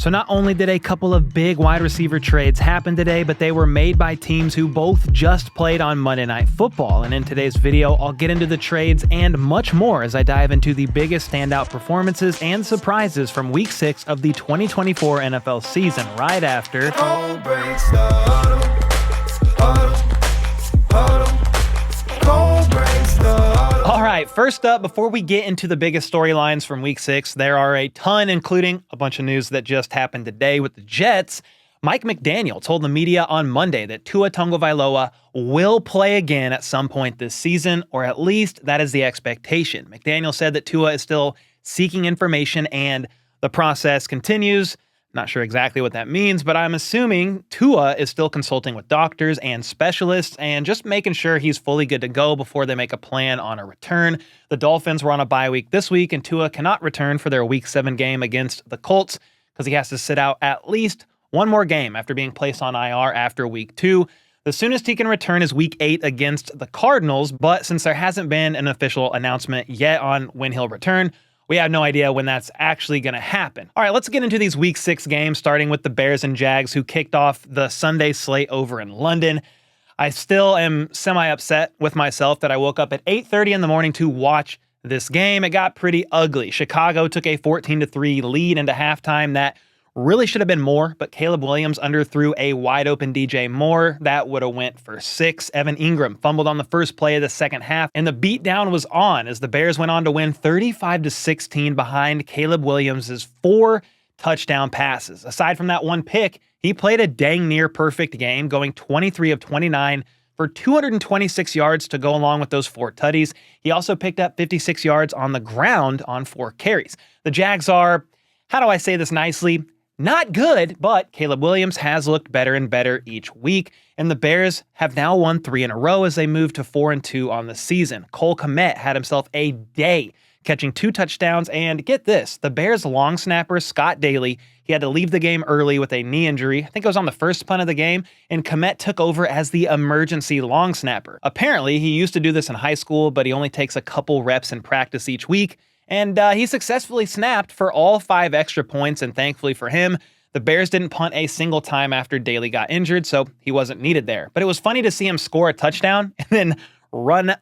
So not only did a couple of big wide receiver trades happen today, but they were made by teams who both just played on Monday Night Football. And in today's video, I'll get into the trades and much more as I dive into the biggest standout performances and surprises from Week 6 of the 2024 NFL season, right after... All right, first up, before we get into the biggest storylines from Week 6, there are a ton, including a bunch of news that just happened today with the Jets. Mike McDaniel told the media on Monday that Tua Tagovailoa will play again at some point this season, or at least that is the expectation. McDaniel said that Tua is still seeking information and the process continues. Not sure exactly what that means, but I'm assuming Tua is still consulting with doctors and specialists and just making sure he's fully good to go before they make a plan on a return. The Dolphins were on a bye week this week, and Tua cannot return for their Week 7 game against the Colts because he has to sit out at least one more game after being placed on IR after Week 2. The soonest he can return is Week 8 against the Cardinals, but since there hasn't been an official announcement yet on when he'll return, we have no idea when that's actually going to happen. All right, let's get into these Week 6 games, starting with the Bears and Jags, who kicked off the Sunday slate over in London. I still am semi-upset with myself that I woke up at 8:30 in the morning to watch this game. It got pretty ugly. Chicago took a 14-3 lead into halftime that really should have been more, but Caleb Williams underthrew a wide-open DJ Moore. That would have went for 6. Evan Ingram fumbled on the first play of the second half, and the beatdown was on as the Bears went on to win 35-16 behind Caleb Williams' 4 touchdown passes. Aside from that one pick, he played a dang near perfect game, going 23 of 29 for 226 yards to go along with those 4 tutties. He also picked up 56 yards on the ground on 4 carries. The Jags are, how do I say this nicely, not good, but Caleb Williams has looked better and better each week, and the Bears have now won 3 in a row as they move to 4-2 on the season. Cole Kmet had himself a day, catching 2 touchdowns, and get this, the Bears' long snapper, Scott Daly, he had to leave the game early with a knee injury. I think it was on the first punt of the game, and Kmet took over as the emergency long snapper. Apparently, he used to do this in high school, but he only takes a couple reps in practice each week, and he successfully snapped for all 5 extra points, and thankfully for him, the Bears didn't punt a single time after Daly got injured, so he wasn't needed there. But it was funny to see him score a touchdown and then run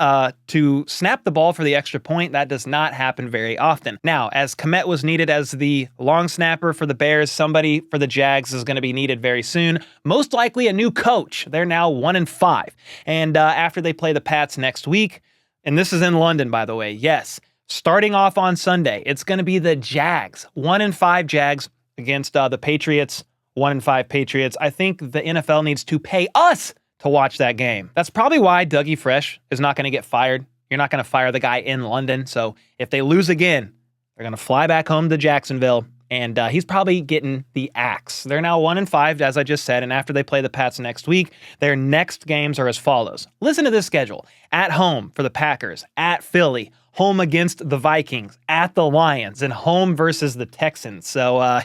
to snap the ball for the extra point. That does not happen very often. Now, as Kmet was needed as the long snapper for the Bears, somebody for the Jags is going to be needed very soon. Most likely a new coach. They're now 1-5. And after they play the Pats next week, and this is in London, by the way, yes, starting off on Sunday, it's going to be the Jags, 1-5 Jags against the Patriots, 1-5 Patriots. I think the NFL needs to pay us to watch that game. That's probably why Dougie Fresh is not going to get fired. You're not going to fire the guy in London. So if they lose again, they're going to fly back home to Jacksonville, and he's probably getting the axe. They're now 1-5, as I just said, and after they play the Pats next week, their next games are as follows. Listen to this schedule. At home for the Packers, at Philly, home against the Vikings, at the Lions, and home versus the Texans. So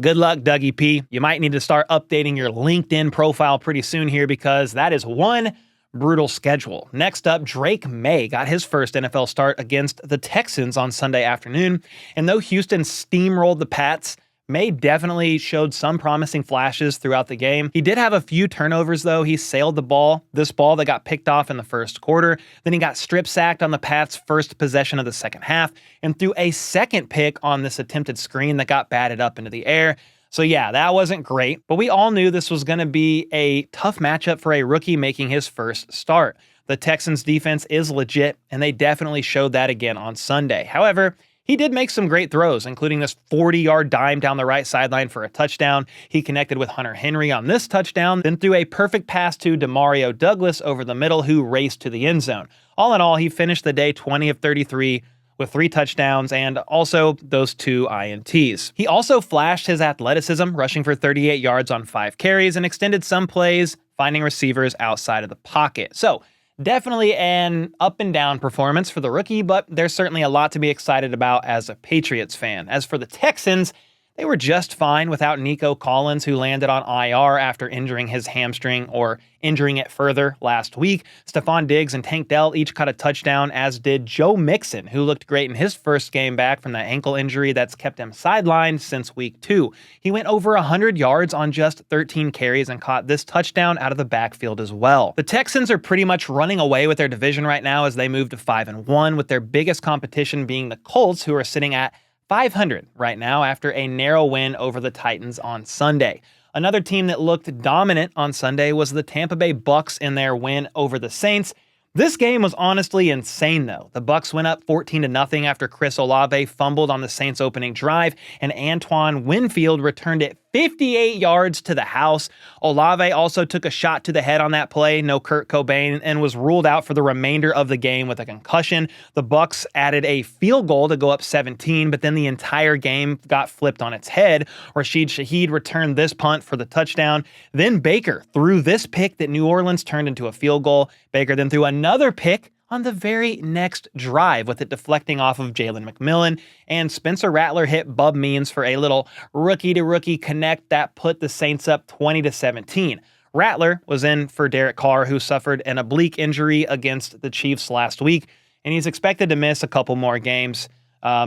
good luck, Dougie P. You might need to start updating your LinkedIn profile pretty soon here because that is one brutal schedule. Next up, Drake Maye got his first NFL start against the Texans on Sunday afternoon. And though Houston steamrolled the Pats, Maye definitely showed some promising flashes throughout the game. He did have a few turnovers, though. He sailed the ball, this ball that got picked off in the first quarter. Then he got strip sacked on the Pats' first possession of the second half and threw a second pick on this attempted screen that got batted up into the air. So yeah, that wasn't great, but we all knew this was going to be a tough matchup for a rookie making his first start. The Texans' defense is legit, and they definitely showed that again on Sunday. However, he did make some great throws, including this 40-yard dime down the right sideline for a touchdown. He connected with Hunter Henry on this touchdown, then threw a perfect pass to Demario Douglas over the middle, who raced to the end zone. All in all, he finished the day 20 of 33 with 3 touchdowns and also those 2 INTs. He also flashed his athleticism, rushing for 38 yards on 5 carries and extended some plays, finding receivers outside of the pocket. So definitely an up and down performance for the rookie, but there's certainly a lot to be excited about as a Patriots fan. As for the Texans, They were just fine without Nico Collins, who landed on IR after injuring his hamstring or injuring it further last week. Stephon Diggs and Tank Dell each caught a touchdown, as did Joe Mixon, who looked great in his first game back from that ankle injury that's kept him sidelined since week 2. He went over 100 yards on just 13 carries and caught this touchdown out of the backfield as well. The Texans are pretty much running away with their division right now as they move to 5-1, with their biggest competition being the Colts, who are sitting at 500 right now after a narrow win over the Titans on Sunday. Another team that looked dominant on Sunday was the Tampa Bay Bucs in their win over the Saints. This game was honestly insane, though. The Bucs went up 14-0 after Chris Olave fumbled on the Saints' opening drive, and Antoine Winfield returned it 58 yards to the house. Olave also took a shot to the head on that play, no Kurt Cobain, and was ruled out for the remainder of the game with a concussion. The Bucs added a field goal to go up 17, but then the entire game got flipped on its head. Rashid Shaheed returned this punt for the touchdown. Then Baker threw this pick that New Orleans turned into a field goal. Baker then threw another pick on the very next drive, with it deflecting off of Jalen McMillan, and Spencer Rattler hit Bub Means for a little rookie-to-rookie connect that put the Saints up 20-17. Rattler was in for Derek Carr, who suffered an oblique injury against the Chiefs last week, and he's expected to miss a couple more games.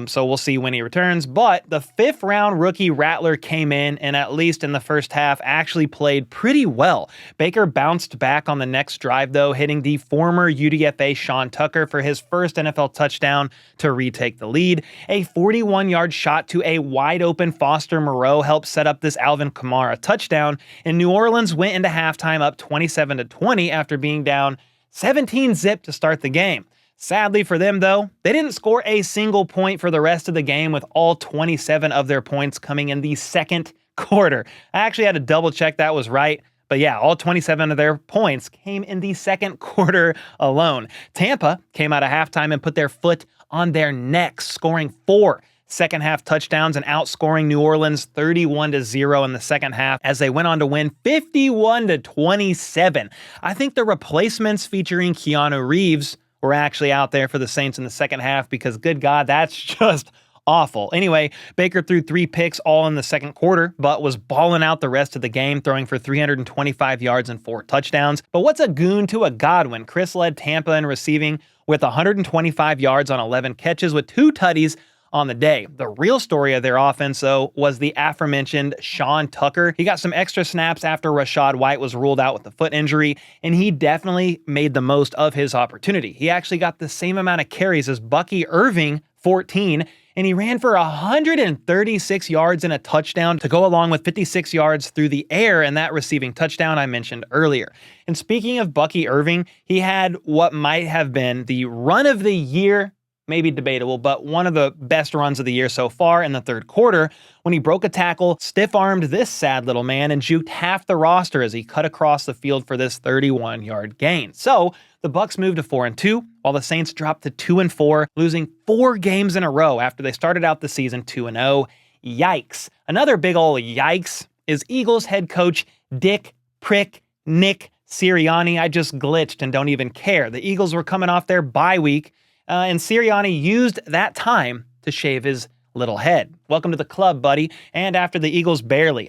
So we'll see when he returns. But the 5th-round rookie Rattler came in, and at least in the first half, actually played pretty well. Baker bounced back on the next drive, though, hitting the former UDFA Sean Tucker for his first NFL touchdown to retake the lead. A 41-yard shot to a wide-open Foster Moreau helped set up this Alvin Kamara touchdown, and New Orleans went into halftime up 27-20 after being down 17-zip to start the game. Sadly for them, though, they didn't score a single point for the rest of the game, with all 27 of their points coming in the second quarter. I actually had to double check that was right. But yeah, all 27 of their points came in the second quarter alone. Tampa came out of halftime and put their foot on their necks, scoring 4 second-half touchdowns and outscoring New Orleans 31-0 in the second half as they went on to win 51-27. I think the replacements featuring Keanu Reeves were actually out there for the Saints in the second half, because good God, that's just awful. Anyway, Baker threw 3 picks all in the second quarter, but was balling out the rest of the game, throwing for 325 yards and 4 touchdowns. But what's a goon to a Godwin? Chris led Tampa in receiving with 125 yards on 11 catches with 2 tutties on the day. The real story of their offense, though, was the aforementioned Sean Tucker. He got some extra snaps after Rachaad White was ruled out with a foot injury, and he definitely made the most of his opportunity. He actually got the same amount of carries as Bucky Irving, 14, and he ran for 136 yards and a touchdown to go along with 56 yards through the air and that receiving touchdown I mentioned earlier. And speaking of Bucky Irving, he had what might have been the run of the year, maybe debatable, but one of the best runs of the year so far in the third quarter, when he broke a tackle, stiff-armed this sad little man, and juked half the roster as he cut across the field for this 31-yard gain. So the Bucs moved to 4-2, while the Saints dropped to 2-4, losing 4 games in a row after they started out the season 2-0. Yikes. Another big ol' yikes is Eagles head coach Nick Sirianni. I just glitched and don't even care. The Eagles were coming off their bye week, and Sirianni used that time to shave his little head. Welcome to the club, buddy. And after the Eagles barely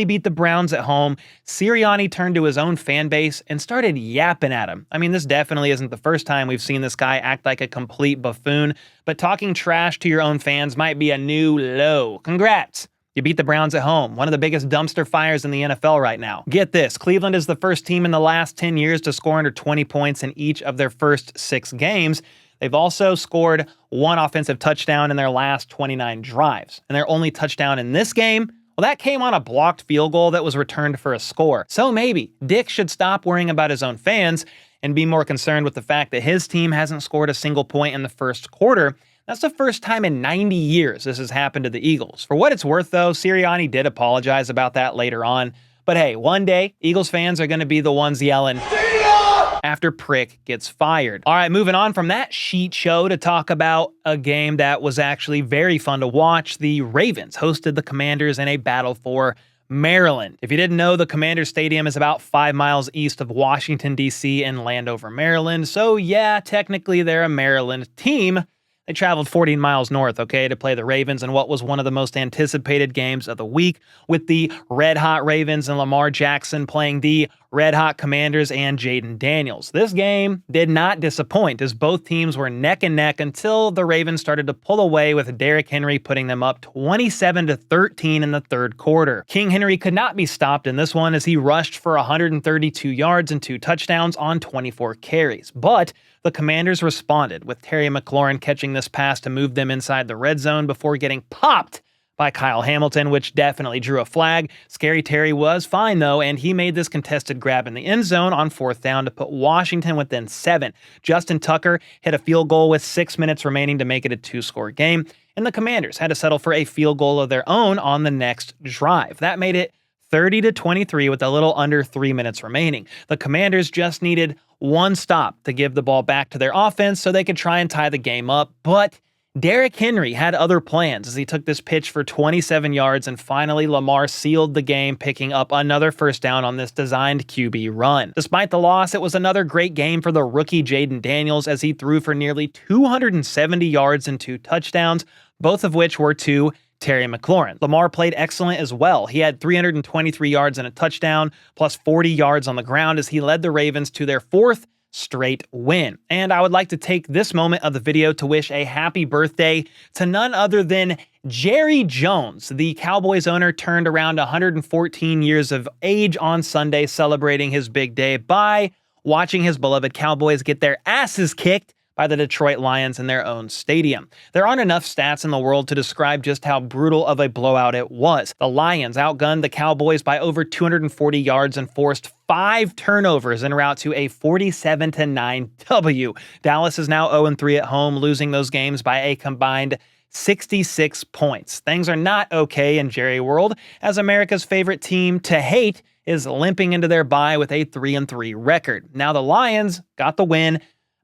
beat the Browns at home, Sirianni turned to his own fan base and started yapping at him. I mean, this definitely isn't the first time we've seen this guy act like a complete buffoon, but talking trash to your own fans might be a new low. Congrats. You beat the Browns at home, one of the biggest dumpster fires in the NFL right now. Get this, Cleveland is the first team in the last 10 years to score under 20 points in each of their first 6 games. They've also scored 1 offensive touchdown in their last 29 drives. And their only touchdown in this game, well, that came on a blocked field goal that was returned for a score. So maybe Dick should stop worrying about his own fans and be more concerned with the fact that his team hasn't scored a single point in the first quarter. That's the first time in 90 years this has happened to the Eagles. For what it's worth, though, Sirianni did apologize about that later on. But hey, one day, Eagles fans are going to be the ones yelling after Prick gets fired. All right, moving on from that sheet show to talk about a game that was actually very fun to watch. The Ravens hosted the Commanders in a battle for Maryland. If you didn't know, the Commanders Stadium is about 5 miles east of Washington, D.C. in Landover, Maryland. So yeah, technically they're a Maryland team, They traveled 14 miles north, okay, to play the Ravens in what was one of the most anticipated games of the week, with the red-hot Ravens and Lamar Jackson playing the red-hot Commanders and Jaden Daniels. This game did not disappoint, as both teams were neck and neck until the Ravens started to pull away, with Derrick Henry putting them up 27-13 in the third quarter. King Henry could not be stopped in this one, as he rushed for 132 yards and 2 touchdowns on 24 carries. But the Commanders responded, with Terry McLaurin catching this pass to move them inside the red zone before getting popped by Kyle Hamilton, which definitely drew a flag. Scary Terry was fine, though, and he made this contested grab in the end zone on 4th down to put Washington within 7. Justin Tucker hit a field goal with 6 minutes remaining to make it a 2-score game, and the Commanders had to settle for a field goal of their own on the next drive. That made it 30-23 with a little under 3 minutes remaining. The Commanders just needed one stop to give the ball back to their offense so they could try and tie the game up, but Derrick Henry had other plans as he took this pitch for 27 yards, and finally Lamar sealed the game, picking up another first down on this designed QB run. Despite the loss, it was another great game for the rookie Jaden Daniels, as he threw for nearly 270 yards and 2 touchdowns, both of which were to Terry McLaurin. Lamar played excellent as well. He had 323 yards and a touchdown, plus 40 yards on the ground, as he led the Ravens to their 4th straight win. And I would like to take this moment of the video to wish a happy birthday to none other than Jerry Jones. The Cowboys owner turned around 114 years of age on Sunday, celebrating his big day by watching his beloved Cowboys get their asses kicked by the Detroit Lions in their own stadium. There aren't enough stats in the world to describe just how brutal of a blowout it was. The Lions outgunned the Cowboys by over 240 yards and forced 5 turnovers en route to a 47-9 W. Dallas is now 0-3 at home, losing those games by a combined 66 points. Things are not okay in Jerry World, as America's favorite team to hate is limping into their bye with a 3-3 record. Now the Lions got the win,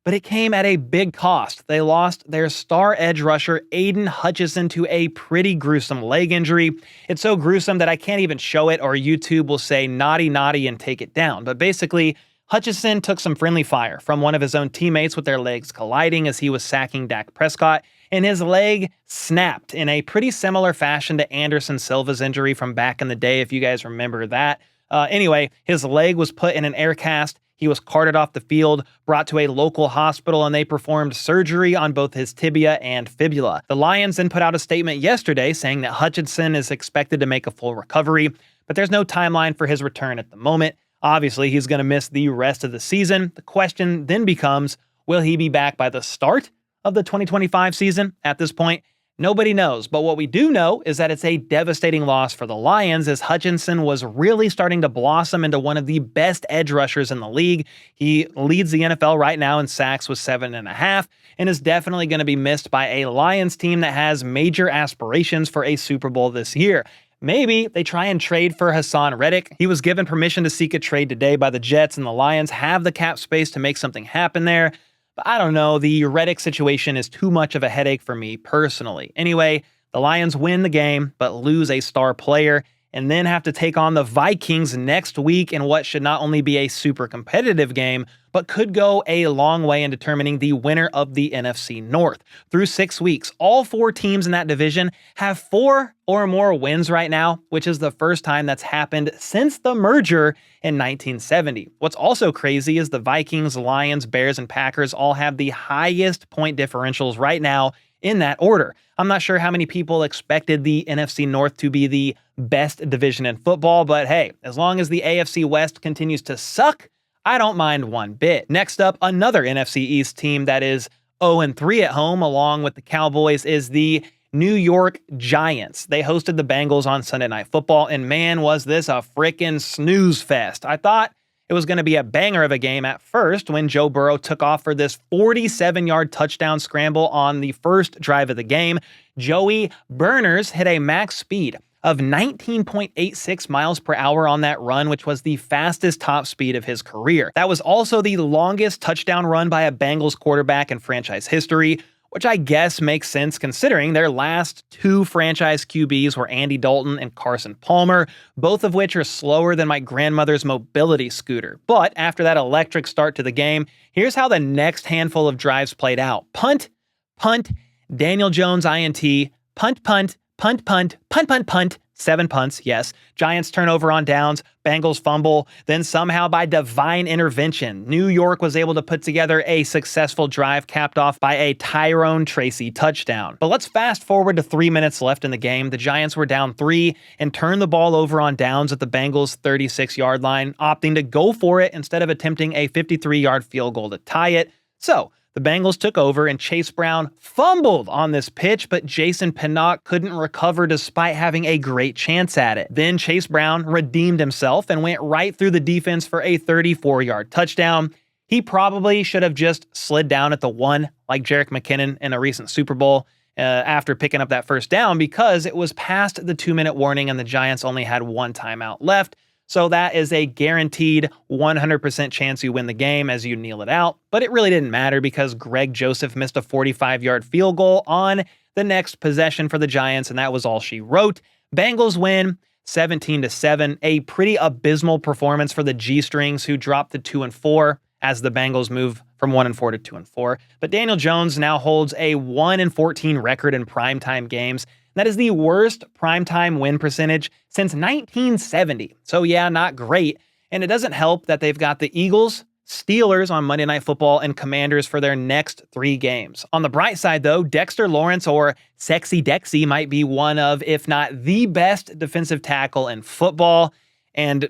but it came at a big cost. They lost their star edge rusher, Aidan Hutchinson, to a pretty gruesome leg injury. It's so gruesome that I can't even show it, or YouTube will say naughty naughty and take it down. But basically, Hutchinson took some friendly fire from one of his own teammates with their legs colliding as he was sacking Dak Prescott, and his leg snapped in a pretty similar fashion to Anderson Silva's injury from back in the day, if you guys remember that. Anyway, his leg was put in an air cast. He was carted off the field, brought to a local hospital, and they performed surgery on both his tibia and fibula. The Lions then put out a statement yesterday saying that Hutchinson is expected to make a full recovery, but there's no timeline for his return at the moment. Obviously, he's going to miss the rest of the season. The question then becomes, will he be back by the start of the 2025 season? At this point, nobody knows, but what we do know is that it's a devastating loss for the Lions, as Hutchinson was really starting to blossom into one of the best edge rushers in the league. He leads the NFL right now in sacks with 7.5, and is definitely going to be missed by a Lions team that has major aspirations for a Super Bowl this year. Maybe they try and trade for Hassan Reddick. He was given permission to seek a trade today by the Jets, and the Lions have the cap space to make something happen there. But I don't know, the Reddick situation is too much of a headache for me personally. Anyway, the Lions win the game, but lose a star player, and then have to take on the Vikings next week in what should not only be a super competitive game, but could go a long way in determining the winner of the NFC North. Through 6 weeks, all 4 teams in that division have 4 or more wins right now, which is the first time that's happened since the merger in 1970. What's also crazy is the Vikings, Lions, Bears, and Packers all have the highest point differentials right now in that order. I'm not sure how many people expected the NFC North to be the best division in football, but hey, as long as the AFC West continues to suck, I don't mind one bit. Next up, another NFC East team that is 0-3 at home, along with the Cowboys, is the New York Giants. They hosted the Bengals on Sunday Night Football, and man, was this a frickin' snooze fest. I thought it was going to be a banger of a game at first when Joe Burrow took off for this 47-yard touchdown scramble on the first drive of the game. Joey Burners hit a max speed of 19.86 miles per hour on that run, which was the fastest top speed of his career. That was also the longest touchdown run by a Bengals quarterback in franchise history, which I guess makes sense considering their last 2 franchise QBs were Andy Dalton and Carson Palmer, both of which are slower than my grandmother's mobility scooter. But after that electric start to the game, here's how the next handful of drives played out. Punt, punt, Daniel Jones INT, punt, punt, punt, punt, punt, punt, punt, 7 punts, yes. Giants turnover on downs, Bengals fumble, then somehow by divine intervention, New York was able to put together a successful drive capped off by a Tyrone Tracy touchdown. But let's fast forward to 3 minutes left in the game. The Giants were down 3 and turned the ball over on downs at the Bengals' 36-yard line, opting to go for it instead of attempting a 53-yard field goal to tie it. So, the Bengals took over and Chase Brown fumbled on this pitch, but Jason Pinnock couldn't recover despite having a great chance at it. Then Chase Brown redeemed himself and went right through the defense for a 34-yard touchdown. He probably should have just slid down at the 1 like Jerick McKinnon in a recent Super Bowl after picking up that first down because it was past the 2-minute warning and the Giants only had 1 timeout left. So that is a guaranteed 100% chance you win the game as you kneel it out. But it really didn't matter because Greg Joseph missed a 45-yard field goal on the next possession for the Giants, and that was all she wrote. Bengals win 17-7, a pretty abysmal performance for the G-Strings who dropped to 2-4 as the Bengals move from 1-4 to 2-4. But Daniel Jones now holds a 1-14 record in primetime games. That is the worst primetime win percentage since 1970. So yeah, not great. And it doesn't help that they've got the Eagles, Steelers on Monday Night Football, and Commanders for their next 3 games. On the bright side, though, Dexter Lawrence, or Sexy Dexy, might be one of, if not the best defensive tackle in football. And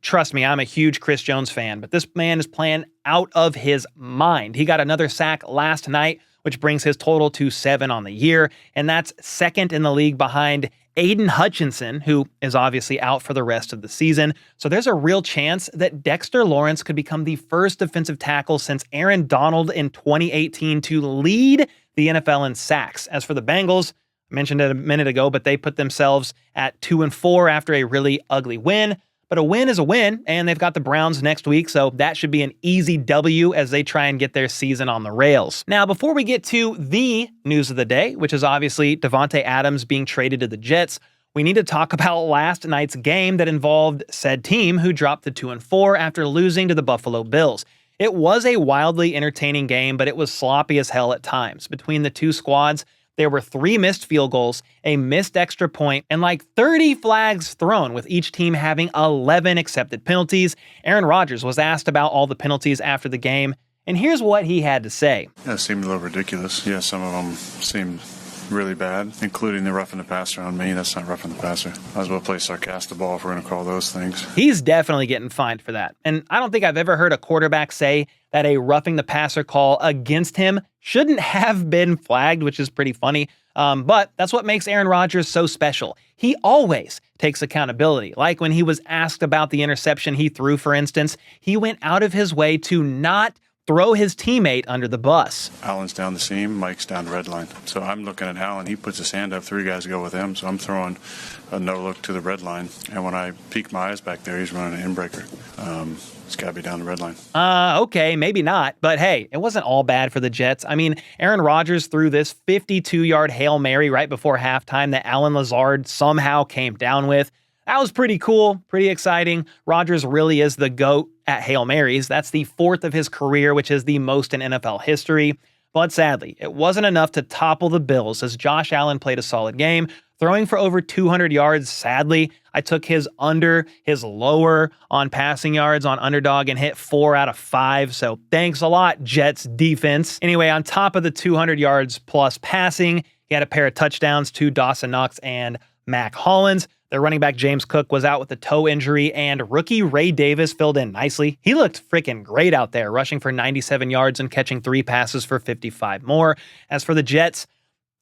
trust me, I'm a huge Chris Jones fan, but this man is playing out of his mind. He got another sack last night, which brings his total to 7 on the year, and that's second in the league behind Aidan Hutchinson, who is obviously out for the rest of the season. So there's a real chance that Dexter Lawrence could become the first defensive tackle since Aaron Donald in 2018 to lead the NFL in sacks. As for the Bengals, I mentioned it a minute ago, but they put themselves at 2-4 after a really ugly win. But a win is a win, and they've got the Browns next week, so that should be an easy W as they try and get their season on the rails. Now, before we get to the news of the day, which is obviously Davante Adams being traded to the Jets, we need to talk about last night's game that involved said team who dropped to 2-4 after losing to the Buffalo Bills. It was a wildly entertaining game, but it was sloppy as hell at times. Between the two squads, there were 3 missed field goals, a missed extra point, and like 30 flags thrown, with each team having 11 accepted penalties. Aaron Rodgers was asked about all the penalties after the game, and here's what he had to say. Yeah, it seemed a little ridiculous. Yeah, some of them seemed really bad, including the roughing the passer on me. That's not roughing the passer. Might as well play sarcastic ball if we're going to call those things. He's definitely getting fined for that. And I don't think I've ever heard a quarterback say that a roughing the passer call against him shouldn't have been flagged, which is pretty funny. But that's what makes Aaron Rodgers so special. He always takes accountability. Like when he was asked about the interception he threw, for instance, he went out of his way to not throw his teammate under the bus. Allen's down the seam, Mike's down the red line. So I'm looking at Allen. He puts his hand up, 3 guys go with him. So I'm throwing a no-look to the red line. And when I peek my eyes back there, he's running an inbreaker. It's got to be down the red line. Okay, maybe not. But hey, it wasn't all bad for the Jets. I mean, Aaron Rodgers threw this 52-yard Hail Mary right before halftime that Allen Lazard somehow came down with. That was pretty cool, pretty exciting. Rodgers really is the GOAT at Hail Marys. That's the 4th of his career, which is the most in NFL history. But sadly, it wasn't enough to topple the Bills as Josh Allen played a solid game, throwing for over 200 yards. Sadly, I took his under, his lower on passing yards on Underdog and hit 4 out of 5. So thanks a lot, Jets defense. Anyway, on top of the 200 yards plus passing, he had a pair of touchdowns to Dawson Knox and Mac Hollins. Their running back James Cook was out with a toe injury, and rookie Ray Davis filled in nicely. He looked freaking great out there, rushing for 97 yards and catching 3 passes for 55 more. As for the Jets,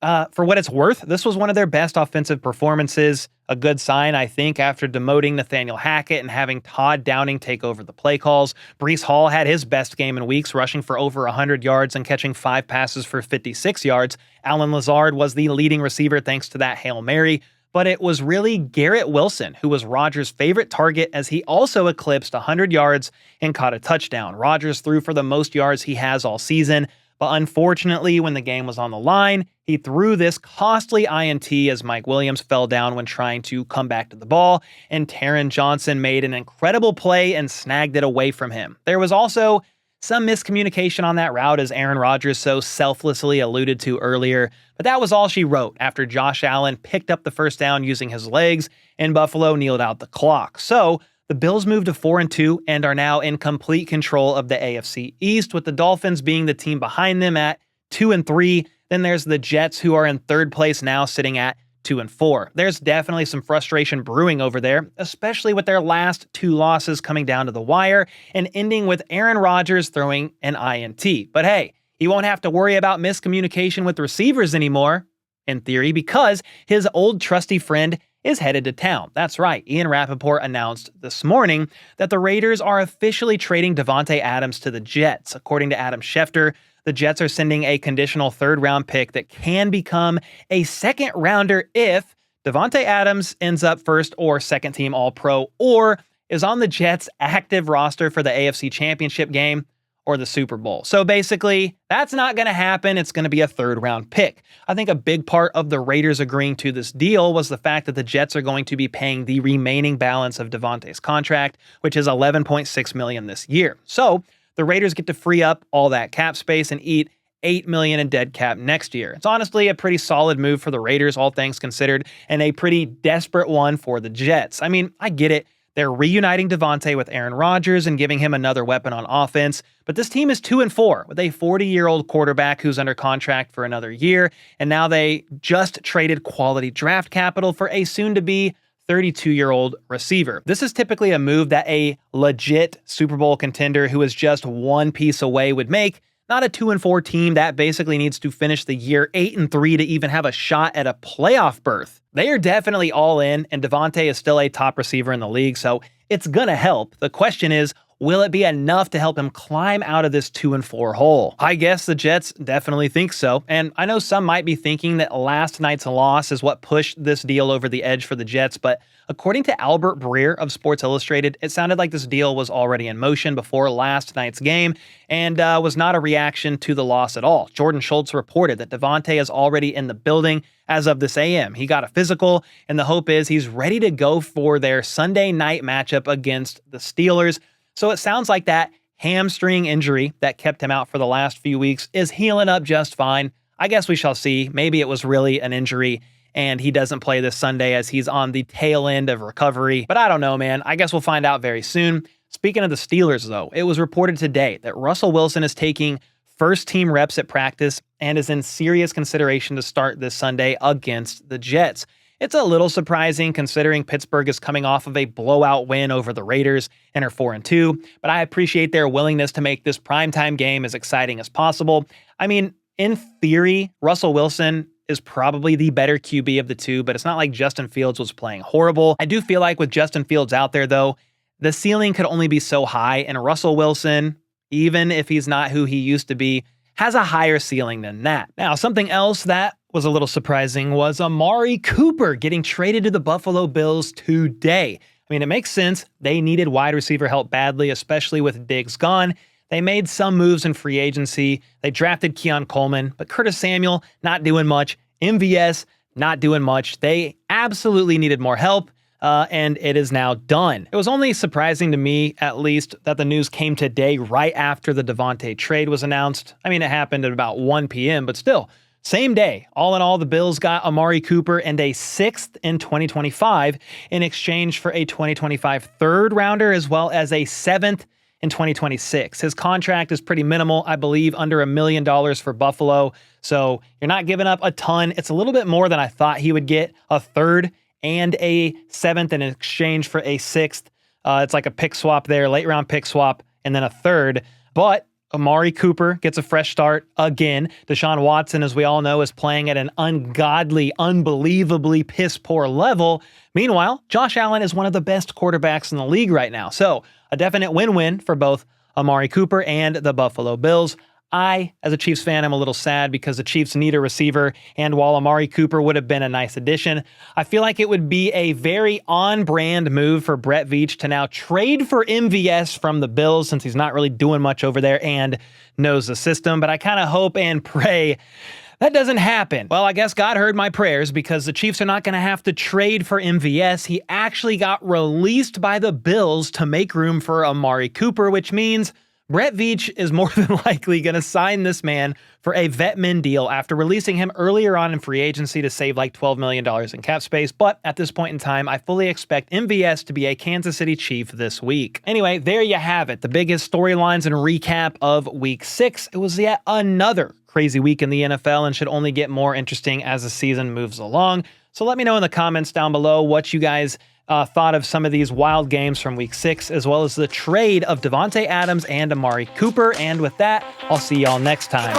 for what it's worth, this was one of their best offensive performances. A good sign, I think, after demoting Nathaniel Hackett and having Todd Downing take over the play calls. Breece Hall had his best game in weeks, rushing for over 100 yards and catching 5 passes for 56 yards. Allen Lazard was the leading receiver thanks to that Hail Mary. But it was really Garrett Wilson who was Rodgers' favorite target, as he also eclipsed 100 yards and caught a touchdown. Rodgers threw for the most yards he has all season, but unfortunately, when the game was on the line, he threw this costly INT as Mike Williams fell down when trying to come back to the ball, and Taron Johnson made an incredible play and snagged it away from him. There was also Some miscommunication on that route, as Aaron Rodgers so selflessly alluded to earlier, but that was all she wrote after Josh Allen picked up the first down using his legs and Buffalo kneeled out the clock. So the Bills moved to 4-2 and are now in complete control of the AFC East, with the Dolphins being the team behind them at 2-3. Then there's the Jets, who are in third place now, sitting at 2-4. There's definitely some frustration brewing over there, especially with their last two losses coming down to the wire and ending with Aaron Rodgers throwing an INT. But hey, he won't have to worry about miscommunication with receivers anymore, in theory, because his old trusty friend is headed to town. That's right, Ian Rapoport announced this morning that the Raiders are officially trading Davante Adams to the Jets. According to Adam Schefter, the Jets are sending a conditional third-round pick that can become a second-rounder if Davante Adams ends up first or second-team All-Pro or is on the Jets' active roster for the AFC Championship game or the Super Bowl. So basically, that's not going to happen. It's going to be a third-round pick. I think a big part of the Raiders agreeing to this deal was the fact that the Jets are going to be paying the remaining balance of Davante's contract, which is $11.6 million this year. So the Raiders get to free up all that cap space and eat $8 million in dead cap next year. It's honestly a pretty solid move for the Raiders, all things considered, and a pretty desperate one for the Jets. I mean, I get it. They're reuniting Davante with Aaron Rodgers and giving him another weapon on offense, but this team is 2-4 with a 40-year-old quarterback who's under contract for another year, and now they just traded quality draft capital for a soon-to-be 32-year-old receiver. This is typically a move that a legit Super Bowl contender who is just one piece away would make, not a 2-4 team that basically needs to finish the year 8-3 to even have a shot at a playoff berth. They are definitely all in, and Davante is still a top receiver in the league, so it's gonna help. The question is, will it be enough to help him climb out of this 2-4 hole? I guess the Jets definitely think so, and I know some might be thinking that last night's loss is what pushed this deal over the edge for the Jets, but according to Albert Breer of Sports Illustrated, it sounded like this deal was already in motion before last night's game and was not a reaction to the loss at all. Jordan Schultz reported that Davante is already in the building as of this AM. He got a physical, and the hope is he's ready to go for their Sunday night matchup against the Steelers. So it sounds like that hamstring injury that kept him out for the last few weeks is healing up just fine. I guess we shall see. Maybe it was really an injury and he doesn't play this Sunday as he's on the tail end of recovery. But I don't know, man. I guess we'll find out very soon. Speaking of the Steelers, though, it was reported today that Russell Wilson is taking first-team reps at practice and is in serious consideration to start this Sunday against the Jets. It's a little surprising considering Pittsburgh is coming off of a blowout win over the Raiders and are 4-2, but I appreciate their willingness to make this primetime game as exciting as possible. I mean, in theory, Russell Wilson is probably the better QB of the two, but it's not like Justin Fields was playing horrible. I do feel like with Justin Fields out there, though, the ceiling could only be so high, and Russell Wilson, even if he's not who he used to be, has a higher ceiling than that. Now, something else that was a little surprising was Amari Cooper getting traded to the Buffalo Bills today. I mean, it makes sense. They needed wide receiver help badly, especially with Diggs gone. They made some moves in free agency. They drafted Keon Coleman, but Curtis Samuel not doing much. MVS not doing much. They absolutely needed more help. And it is now done. It was only surprising to me, at least, that the news came today right after the Davante trade was announced. I mean, it happened at about 1 p.m., but still, same day. All in all, the Bills got Amari Cooper and a 6th in 2025 in exchange for a 2025 third rounder, as well as a 7th in 2026. His contract is pretty minimal, I believe, under $1 million for Buffalo. So you're not giving up a ton. It's a little bit more than I thought he would get, a third and a 7th in exchange for a 6th. It's like a pick swap there, late round pick swap, and then a third. But Amari Cooper gets a fresh start again. Deshaun Watson, as we all know, is playing at an ungodly, unbelievably piss-poor level. Meanwhile, Josh Allen is one of the best quarterbacks in the league right now. So a definite win-win for both Amari Cooper and the Buffalo Bills. I, as a Chiefs fan, am a little sad because the Chiefs need a receiver, and while Amari Cooper would have been a nice addition, I feel like it would be a very on-brand move for Brett Veach to now trade for MVS from the Bills since he's not really doing much over there and knows the system, but I kind of hope and pray that doesn't happen. Well, I guess God heard my prayers because the Chiefs are not going to have to trade for MVS. He actually got released by the Bills to make room for Amari Cooper, which means Brett Veach is more than likely going to sign this man for a vet min deal after releasing him earlier on in free agency to save like $12 million in cap space. But at this point in time, I fully expect MVS to be a Kansas City Chief this week. Anyway, there you have it. The biggest storylines and recap of week 6. It was yet another crazy week in the NFL and should only get more interesting as the season moves along. So let me know in the comments down below what you guys thought of some of these wild games from week 6, as well as the trade of Davante Adams and Amari Cooper. And with that, I'll see y'all next time.